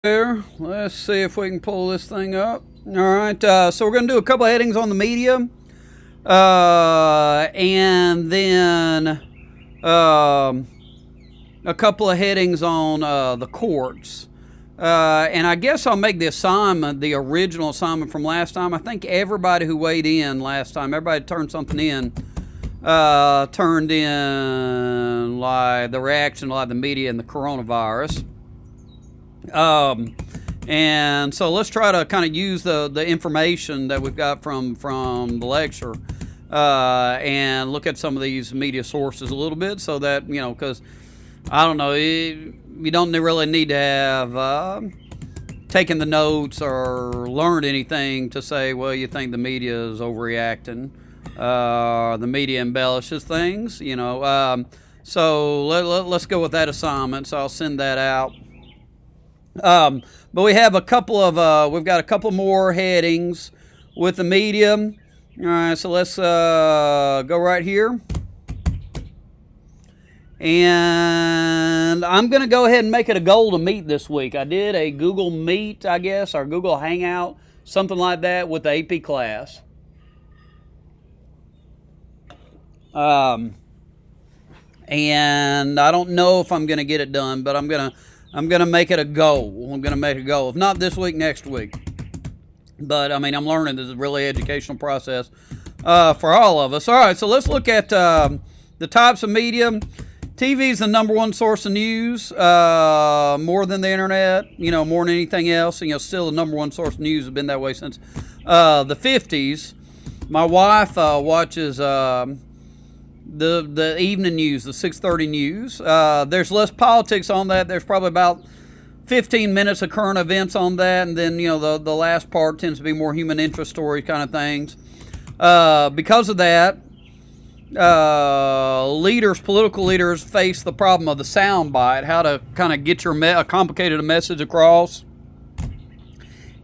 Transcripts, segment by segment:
There. Let's see if we can pull this thing up. All right. So we're going to do a couple of headings on the media, and then a couple of headings on the courts. And I guess I'll make the assignment, the original assignment from last time. I think everybody who weighed in last time, everybody turned something in, turned in like the reaction, like the media and the coronavirus. And so let's try to kind of use the information that we've got from the lecture, and look at some of these media sources a little bit, so that, because I don't know, you don't really need to have taken the notes or learned anything to say, well, you think the media is overreacting, the media embellishes things, so let's go with that assignment. So I'll send that out. But we have we've got a couple more headings with the media. All right, so let's go right here. And I'm going to go ahead and make it a goal to meet this week. I did a Google Meet, I guess, or Google Hangout, something like that, with the AP class. And I don't know if I'm going to get it done, but I'm going to make it a goal. I'm going to make it a goal. If not this week, next week. But, I'm learning. This is a really educational process for all of us. All right, so let's look at the types of media. TV is the number one source of news, more than the internet, more than anything else. Still the number one source of news, has been that way since the 50s. My wife watches the evening news, the 6:30 news. There's less politics on that. There's probably about 15 minutes of current events on that, and then the last part tends to be more human interest story kind of things. Because of that, political leaders face the problem of the soundbite, how to kind of get a complicated message across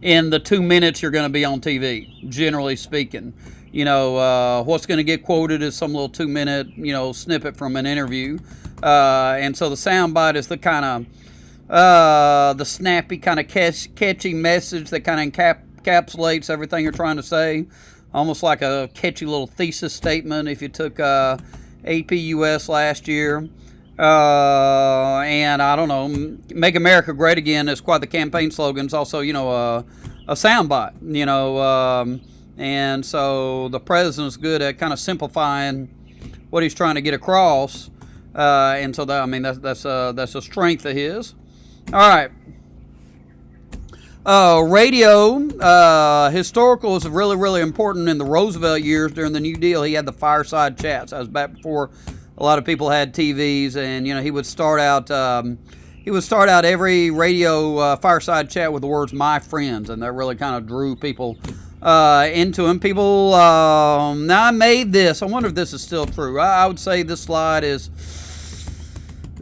in the 2 minutes you're going to be on TV, generally speaking. What's going to get quoted is some little 2 minute, snippet from an interview. And so the soundbite is the kind of, the snappy kind of catchy message that kind of encapsulates everything you're trying to say. Almost like a catchy little thesis statement if you took AP US last year. And I don't know, Make America Great Again is quite the campaign slogan. It's also, a soundbite, and so the president's good at kind of simplifying what he's trying to get across, and so that's a strength of his. All right. Radio, historical is really, really important in the Roosevelt years during the New Deal. He had the fireside chats. That was back before a lot of people had TVs, and he would start out every radio fireside chat with the words "my friends," and that really kind of drew people into him. People, now I made this. I wonder if this is still true. I would say this slide is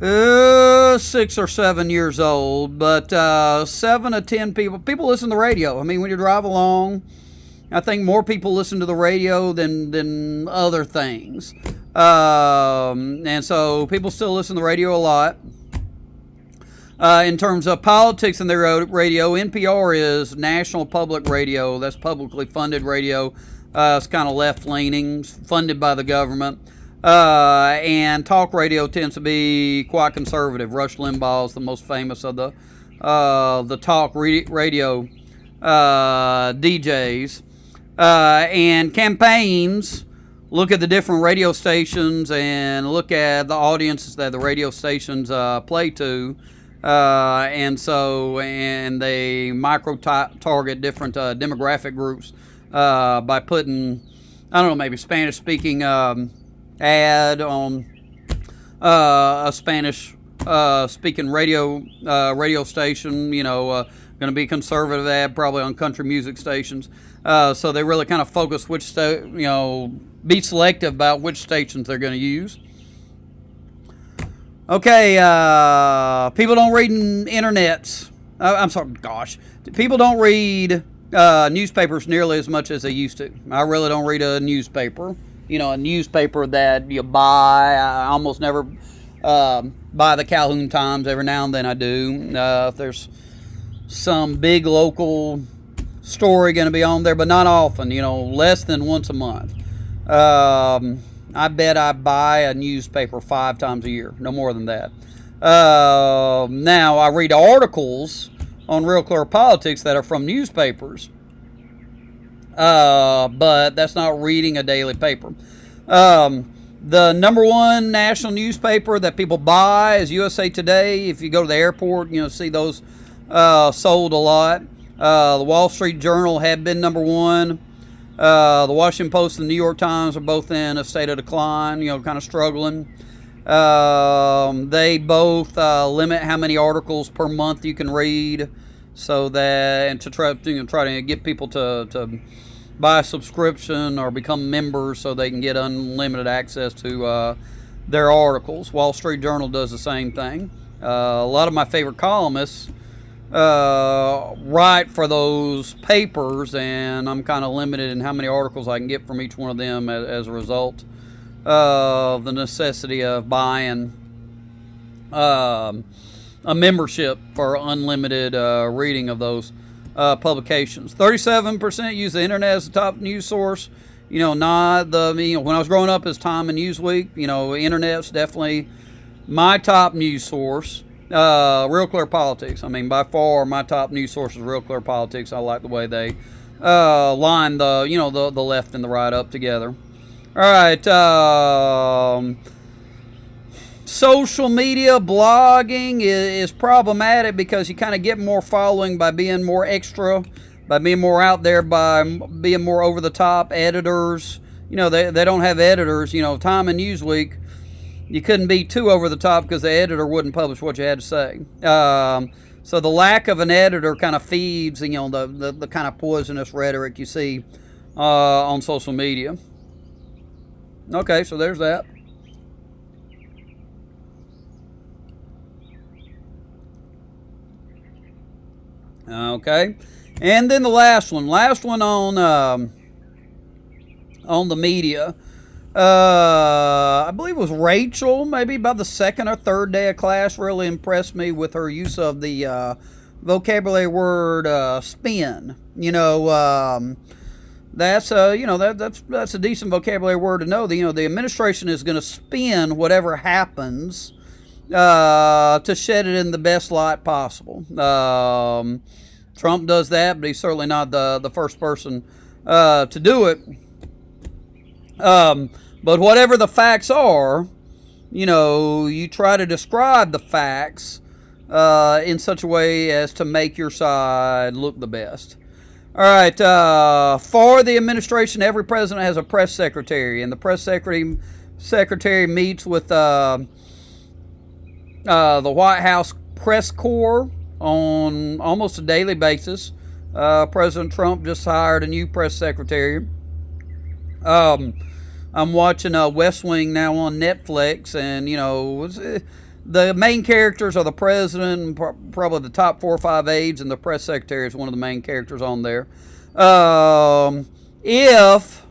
6 or 7 years old, but 7 to 10 people listen to the radio. When you drive along, I think more people listen to the radio than other things. And so people still listen to the radio a lot. In terms of politics in the radio, NPR is National Public Radio. That's publicly funded radio. It's kind of left-leaning, funded by the government. And talk radio tends to be quite conservative. Rush Limbaugh is the most famous of the talk radio DJs. And campaigns look at the different radio stations and look at the audiences that the radio stations play to. And they micro-target different demographic groups by putting, I don't know, maybe Spanish-speaking ad on a Spanish speaking radio station, going to be conservative ad probably on country music stations. So they really kind of focus be selective about which stations they're going to use. Okay, people don't read internets. People don't read newspapers nearly as much as they used to. I really don't read a newspaper. A newspaper that you buy. I almost never buy the Calhoun Times. Every now and then I do. If there's some big local story going to be on there, but not often, less than once a month. I bet I buy a newspaper 5 times a year, no more than that. Now, I read articles on Real Clear Politics that are from newspapers, but that's not reading a daily paper. The number one national newspaper that people buy is USA Today. If you go to the airport, see those sold a lot. The Wall Street Journal had been number one. The Washington Post and the New York Times are both in a state of decline, kind of struggling. They both limit how many articles per month you can read, so that, and to try to get people to buy a subscription or become members so they can get unlimited access to their articles. Wall Street Journal does the same thing. A lot of my favorite columnists write for those papers, and I'm kind of limited in how many articles I can get from each one of them as a result of the necessity of buying a membership for unlimited reading of those publications. 37% use the internet as the top news source. Not the, when I was growing up, as Time and Newsweek, internet's definitely my top news source. Real Clear Politics. By far my top news source is Real Clear Politics. I like the way they line the left and the right up together. All right. Social media blogging is problematic because you kind of get more following by being more extra, by being more out there, by being more over the top. Editors, they don't have editors. Time and Newsweek, you couldn't be too over the top because the editor wouldn't publish what you had to say. So the lack of an editor kind of feeds, the kind of poisonous rhetoric you see on social media. Okay, so there's that. Okay, and then the last one on the media. I believe it was Rachel, maybe about the second or third day of class, really impressed me with her use of the vocabulary word spin. That's a decent vocabulary word to know. The administration is going to spin whatever happens to shed it in the best light possible. Trump does that, but he's certainly not the first person to do it. But whatever the facts are, you try to describe the facts in such a way as to make your side look the best. All right, for the administration, every president has a press secretary, and the press secretary meets with the White House press corps on almost a daily basis. President Trump just hired a new press secretary. I'm watching West Wing now on Netflix, and the main characters are the president, and probably the top 4 or 5 aides, and the press secretary is one of the main characters on there. If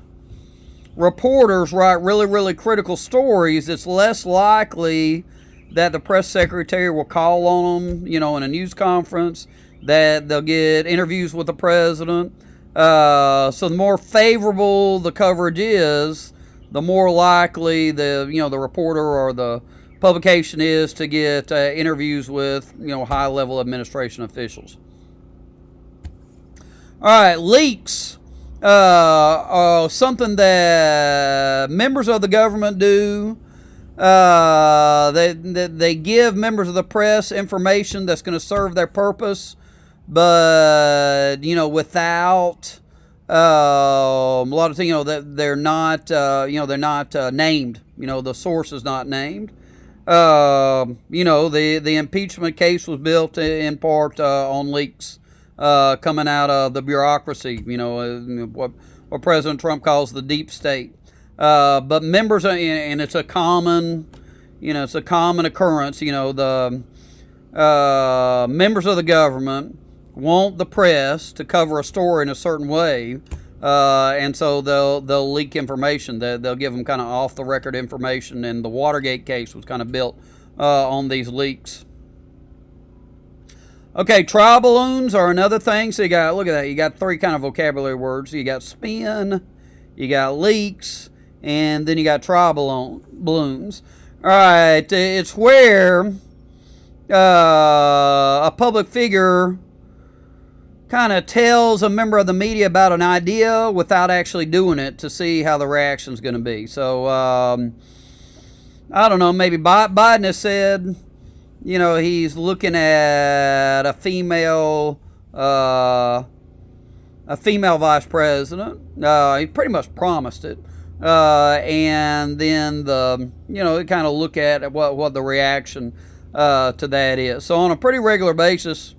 reporters write really, really critical stories, it's less likely that the press secretary will call on them, in a news conference, that they'll get interviews with the president. So the more favorable the coverage is, the more likely the reporter or the publication is to get interviews with high level administration officials. All right, leaks are something that members of the government do. They give members of the press information that's going to serve their purpose, but without a lot of things, that they're not named. The source is not named. The impeachment case was built in part on leaks coming out of the bureaucracy. What President Trump calls the deep state. But members, and it's a common, occurrence. The members of the government want the press to cover a story in a certain way, and so they'll leak information. They'll give them kind of off the record information, and the Watergate case was kind of built on these leaks. Okay, trial balloons are another thing. So you got, look at that, you got three kind of vocabulary words. You got spin, you got leaks, and then you got trial balloons. All right, it's where a public figure kind of tells a member of the media about an idea without actually doing it to see how the reaction's going to be. So, I don't know, maybe Biden has said, you know, he's looking at a female vice president. He pretty much promised it. And then they kind of look at what the reaction to that is. So on a pretty regular basis,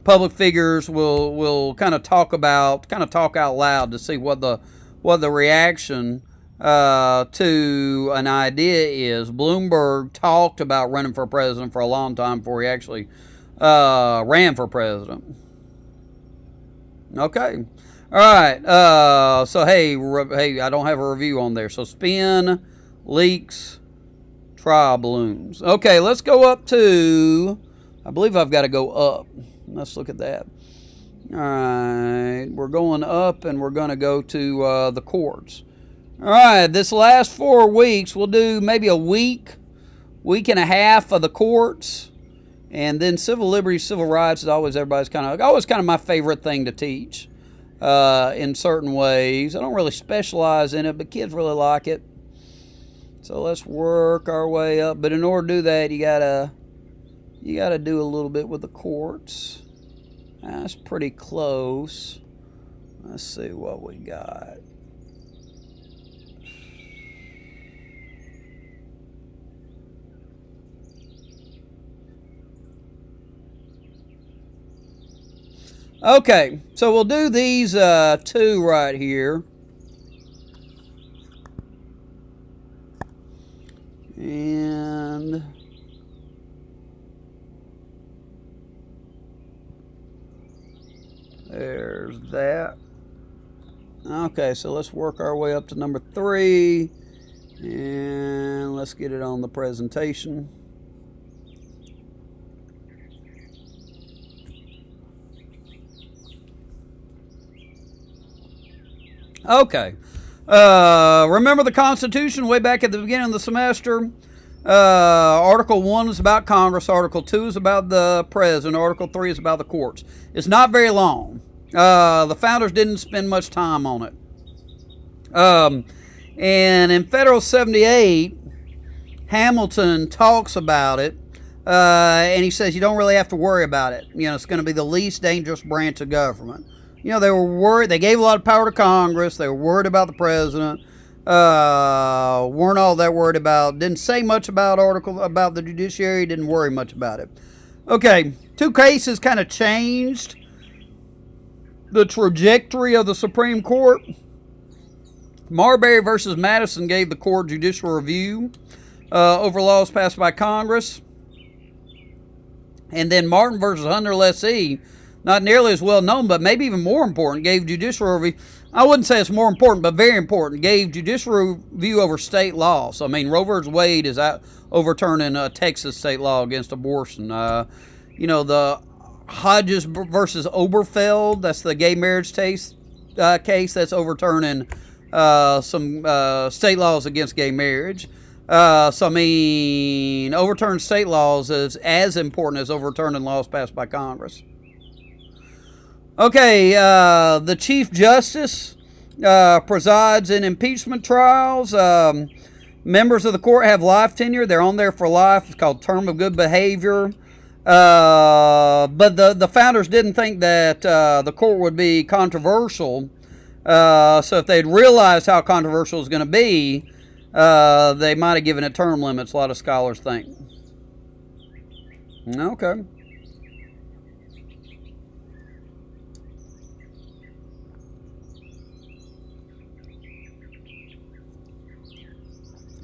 public figures will kind of talk out loud to see what the reaction to an idea is. Bloomberg talked about running for president for a long time before he actually ran for president. Okay. All right. So, hey, I don't have a review on there. So, spin, leaks, trial balloons. Okay, let's go up to, I believe I've got to go up. Let's look at that. All right. We're going up, and we're going to go to the courts. All right, this last 4 weeks, we'll do maybe a week and a half of the courts, and then civil liberties, civil rights is always kind of my favorite thing to teach in certain ways. I don't really specialize in it, but kids really like it. So let's work our way up. But in order to do that, you gotta do a little bit with the courts. That's pretty close. Let's see what we got. Okay, so we'll do these two right here. And there's that. Okay, so let's work our way up to number 3. And let's get it on the presentation. Okay. Remember the Constitution way back at the beginning of the semester? Article 1 is about Congress. Article 2 is about the President. Article 3 is about the courts. It's not very long. The founders didn't spend much time on it. And in Federal 78, Hamilton talks about it. And he says you don't really have to worry about it. You know, it's going to be the least dangerous branch of government. You know, they were worried. They gave a lot of power to Congress. They were worried about the president. Weren't all that worried about. Didn't say much about the judiciary. Didn't worry much about it. Okay, 2 cases kind of changed the trajectory of the Supreme Court. Marbury versus Madison gave the court judicial review over laws passed by Congress. And then Martin versus Hunter Lessee, not nearly as well known, but maybe even more important, gave judicial review. I wouldn't say it's more important, but very important. Gave judicial review over state law. So, I mean, Roe versus Wade is overturning Texas state law against abortion. You know, the Hodges versus Oberfeld, that's the gay marriage case that's overturning some state laws against gay marriage. So, I mean, overturning state laws is as important as overturning laws passed by Congress. Okay, the Chief Justice presides in impeachment trials. Members of the court have life tenure. They're on there for life. It's called term of good behavior. But the founders didn't think that the court would be controversial. So if they'd realized how controversial it was going to be, they might have given it term limits, a lot of scholars think. Okay.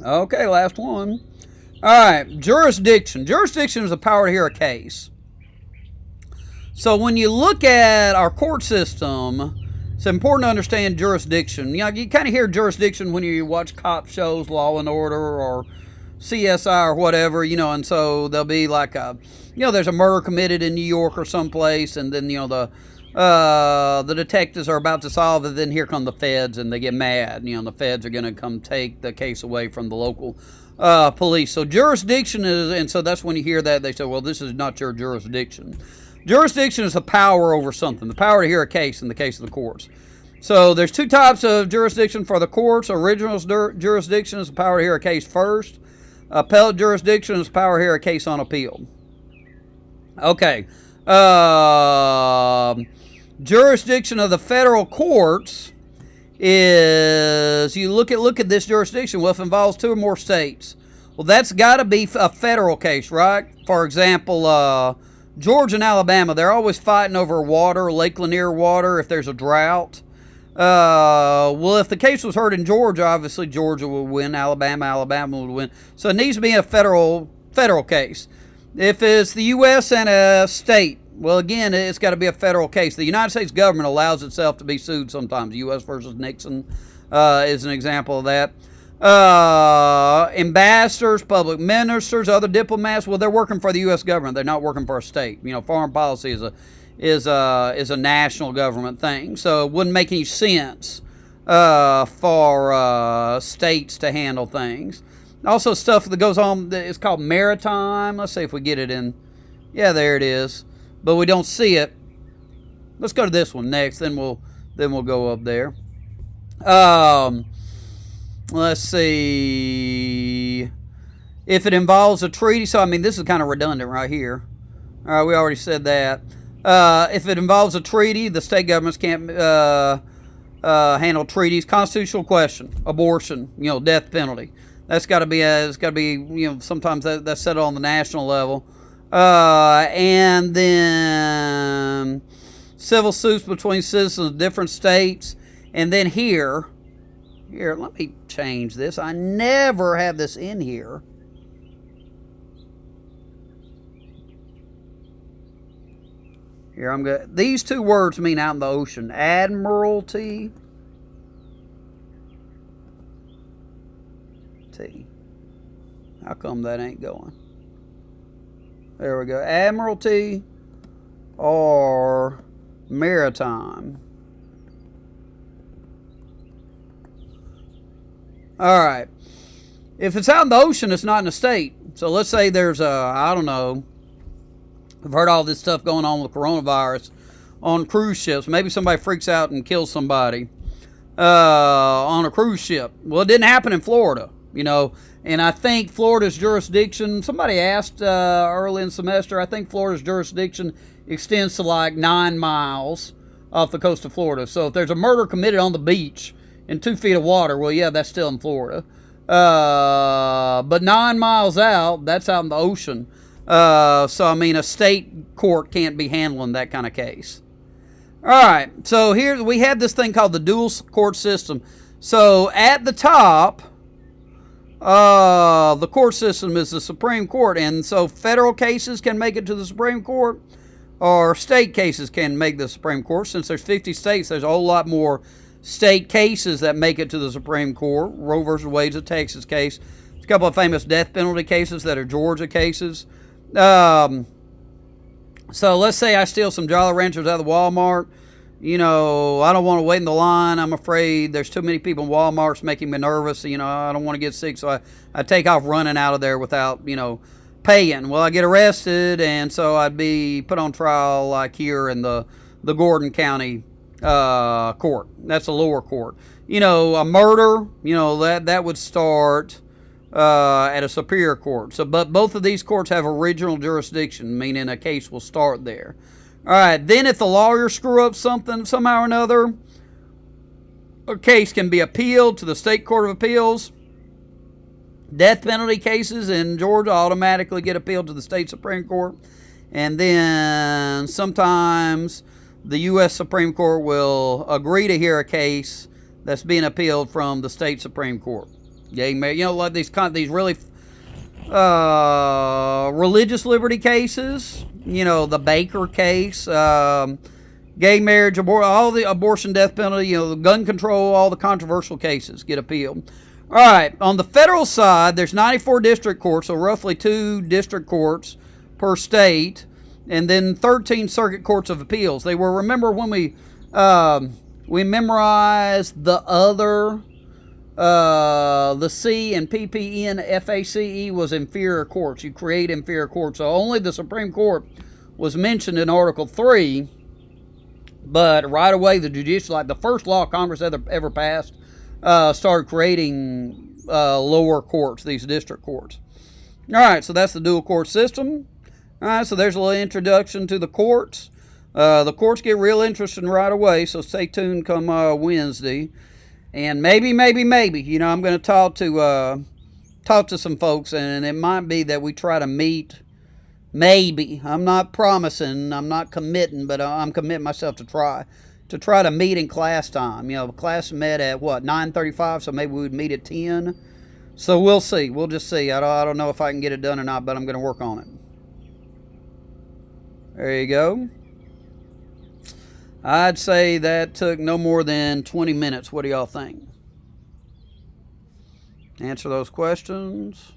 Okay, last one. All right, jurisdiction. Jurisdiction is the power to hear a case. So when you look at our court system, it's important to understand jurisdiction. You know, you kind of hear jurisdiction when you watch cop shows, Law and Order, or CSI or whatever, and so there'll be like there's a murder committed in New York or someplace, and then the detectives are about to solve it. Then here come the feds, and they get mad. The feds are going to come take the case away from the local police. So jurisdiction is, and so that's when you hear that they say, well, this is not your jurisdiction. Jurisdiction is the power over something, the power to hear a case in the case of the courts. So there's two types of jurisdiction for the courts. Original jurisdiction is the power to hear a case first. Appellate jurisdiction is the power to hear a case on appeal. Okay. Jurisdiction of the federal courts is, you look at this jurisdiction. Well, if it involves two or more states, well, that's got to be a federal case, right? For example, Georgia and Alabama, they're always fighting over water, Lake Lanier water, if there's a drought. Well, if the case was heard in Georgia, obviously Georgia would win. Alabama would win. So it needs to be a federal case. If it's the U.S. and a state, well, again, it's got to be a federal case. The United States government allows itself to be sued sometimes. U.S. versus Nixon is an example of that. Ambassadors, public ministers, other diplomats, well, they're working for the U.S. government. They're not working for a state. Foreign policy is a national government thing. So it wouldn't make any sense for states to handle things. Also, stuff that goes on, it's called maritime. Let's see if we get it in. Yeah, there it is. But we don't see it. Let's go to this one next. Then we'll go up there. Let's see. If it involves a treaty, so this is kind of redundant right here. All right, we already said that. If it involves a treaty, the state governments can't handle treaties. Constitutional question, abortion, death penalty. That's got to be. It's got to be. Sometimes that's settled on the national level. And then civil suits between citizens of different states. And then here, let me change this. I never have this in here. Here, I'm good. These two words mean out in the ocean. Admiralty. How come that ain't going? There we go. Admiralty or maritime. All right. If it's out in the ocean, it's not in a state. So let's say there's I don't know. I've heard all this stuff going on with coronavirus on cruise ships. Maybe somebody freaks out and kills somebody on a cruise ship. Well, it didn't happen in Florida, and I think Florida's jurisdiction, somebody asked early in the semester, I think Florida's jurisdiction extends to like 9 miles off the coast of Florida. So if there's a murder committed on the beach in 2 feet of water, well, yeah, that's still in Florida. But 9 miles out, that's out in the ocean. So, a state court can't be handling that kind of case. All right, so here we have this thing called the dual court system. So at the top, the court system is the Supreme Court, and so federal cases can make it to the Supreme Court, or state cases can make the Supreme Court. Since there's 50 states, there's a whole lot more state cases that make it to the Supreme Court. Roe versus Wade's a Texas case. There's a couple of famous death penalty cases that are Georgia cases. So let's say I steal some Jolly Ranchers out of the Walmart. I don't want to wait in the line. I'm afraid there's too many people in Walmart. It's making me nervous. I don't want to get sick. So I take off running out of there without, paying. Well, I get arrested, and so I'd be put on trial like here in the Gordon County court. That's a lower court. A murder, that would start at a superior court. So, but both of these courts have original jurisdiction, meaning a case will start there. All right, then if the lawyers screw up something somehow or another, a case can be appealed to the State Court of Appeals. Death penalty cases in Georgia automatically get appealed to the state Supreme Court. And then sometimes the U.S. Supreme Court will agree to hear a case that's being appealed from the state Supreme Court. Like these really religious liberty cases, the Baker case, gay marriage, all the abortion, death penalty, the gun control, all the controversial cases get appealed. All right, on the federal side, there's 94 district courts, so roughly 2 district courts per state, and then 13 circuit courts of appeals. They were, remember when we memorized the other, the C and PPN FACE was inferior courts. You create inferior courts. So only the Supreme Court was mentioned in Article 3, but right away the judicial, like the first law Congress ever passed, started creating lower courts, these district courts. All right, so that's the dual court system. All right, so there's a little introduction to the courts. The courts get real interesting right away, so stay tuned come Wednesday. And maybe, you know, I'm going to talk to some folks, and it might be that we try to meet. Maybe. I'm not promising, I'm not committing, but I'm committing myself to try to meet in class time. You know, class met at what, 9:35, so maybe we would meet at 10. So we'll see. We'll just see. I don't know if I can get it done or not, but I'm going to work on it. There you go. I'd say that took no more than 20 minutes. What do y'all think? Answer those questions.